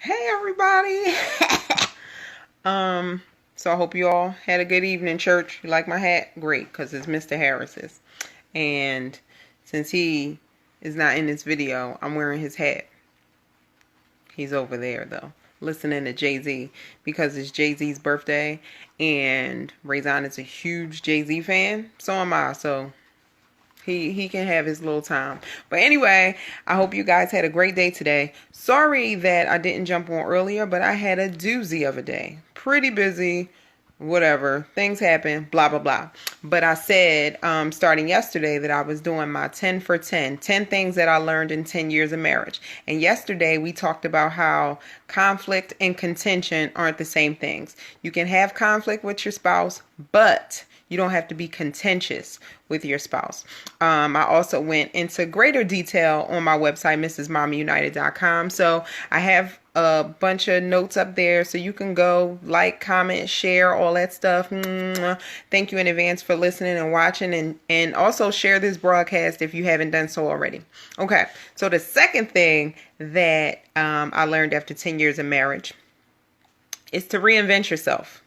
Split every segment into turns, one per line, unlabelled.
Hey everybody. So I hope you all had a good evening, church. You like my hat? Great, because it's Mr. Harris's. And since he is not in this video, I'm wearing his hat. He's over there though, listening to Jay-Z because it's Jay-Z's birthday, and Raison is a huge Jay-Z fan. So am I. So he can have his little time. But anyway, I hope you guys had a great day today. Sorry that I didn't jump on earlier, but I had a doozy of a day. Pretty busy, whatever. Things happen, blah, blah, blah. But I said starting yesterday that I was doing my 10 for 10 things that I learned in 10 years of marriage. And yesterday we talked about how conflict and contention aren't the same things. You can have conflict with your spouse, but you don't have to be contentious with your spouse. I also went into greater detail on my website, mrsmommyunited.com. So I have a bunch of notes up there so you can go like, comment, share, all that stuff. Thank you in advance for listening and watching, and also share this broadcast if you haven't done so already. Okay, so the second thing that I learned after 10 years of marriage is to reinvent yourself.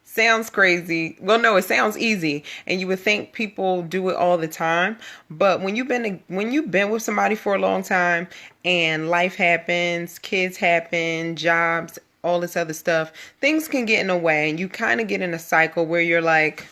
Sounds crazy. Well, no, it sounds easy, and you would think people do it all the time. But when you've been with somebody for a long time, and life happens, kids happen, jobs, all this other stuff, things can get in the way, and you kind of get in a cycle where you're like,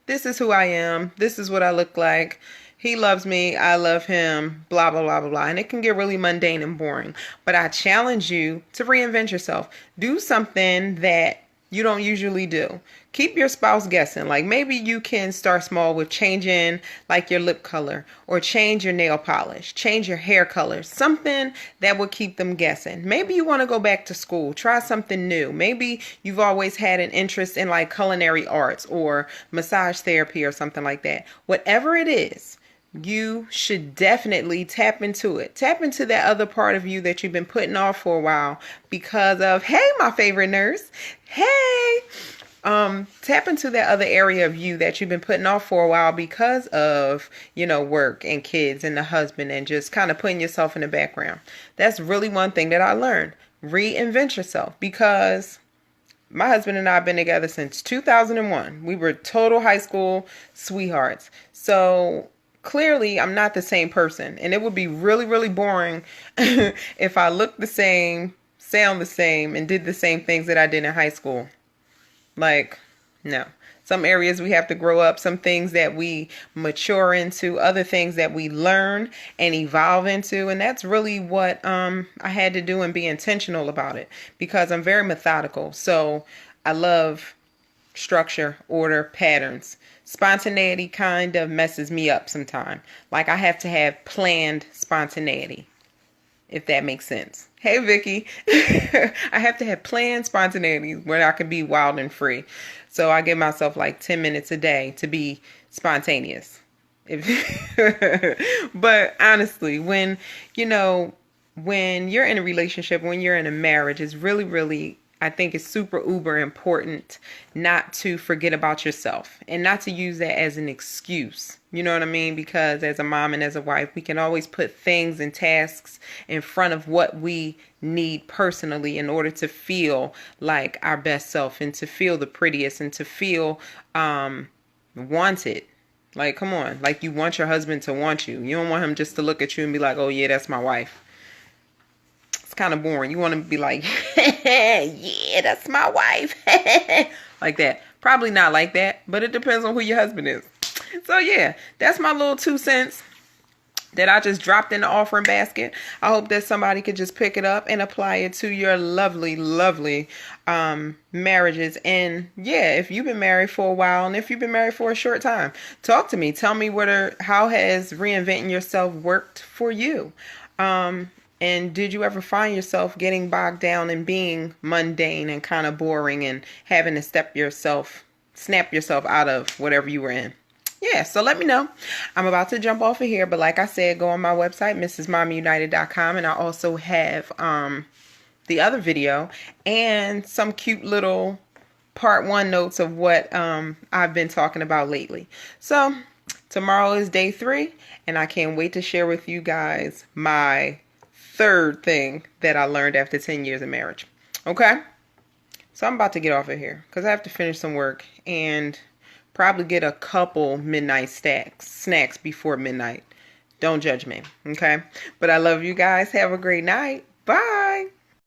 "This is who I am. This is what I look like. He loves me. I love him. Blah blah blah blah blah." And it can get really mundane and boring. But I challenge you to reinvent yourself. Do something that you don't usually do. Keep your spouse guessing. Like maybe you can start small with changing like your lip color, or change your nail polish, change your hair color, something that will keep them guessing. Maybe you want to go back to school, try something new. Maybe you've always had an interest in like culinary arts or massage therapy or something like that. Whatever it is, you should definitely tap into it. Tap into that other part of you that you've been putting off for a while because of, hey, my favorite nurse. Hey, tap into that other area of you that you've been putting off for a while because of, work and kids and the husband, and just kind of putting yourself in the background. That's really one thing that I learned. Reinvent yourself, because my husband and I have been together since 2001. We were total high school sweethearts. So clearly I'm not the same person, and it would be really, really boring if I looked the same, sound the same, and did the same things that I did in high school. Like, no. Some areas we have to grow up, some things that we mature into, other things that we learn and evolve into. And that's really what I had to do, and be intentional about it, because I'm very methodical. So I love structure, order, patterns. Spontaneity kind of messes me up sometimes. Like I have to have planned spontaneity, if that makes sense. Hey, Vicky. I have to have planned spontaneity where I can be wild and free. So I give myself like 10 minutes a day to be spontaneous. But honestly, when you're in a relationship, when you're in a marriage, it's really, really, I think it's super uber important not to forget about yourself, and not to use that as an excuse. You know what I mean? Because as a mom and as a wife, we can always put things and tasks in front of what we need personally in order to feel like our best self, and to feel the prettiest, and to feel wanted. Like, come on. Like, you want your husband to want you. You don't want him just to look at you and be like, "Oh yeah, that's my wife." It's kind of boring. You want to be like, "Yeah, that's my wife." Like that. Probably not like that, but it depends on who your husband is. So yeah, that's my little 2 cents that I just dropped in the offering basket. I hope that somebody could just pick it up and apply it to your lovely, lovely marriages. And yeah, if you've been married for a while, and if you've been married for a short time, talk to me. Tell me how has reinventing yourself worked for you? And did you ever find yourself getting bogged down in being mundane and kind of boring, and having to snap yourself out of whatever you were in? Yeah, so let me know. I'm about to jump off of here, but like I said, go on my website, mrsmommyunited.com, and I also have the other video and some cute little part 1 notes of what I've been talking about lately. So tomorrow is day 3, and I can't wait to share with you guys my third thing that I learned after 10 years of marriage. Okay? So I'm about to get off of here because I have to finish some work and probably get a couple midnight snacks before midnight. Don't judge me, okay? But I love you guys. Have a great night. Bye.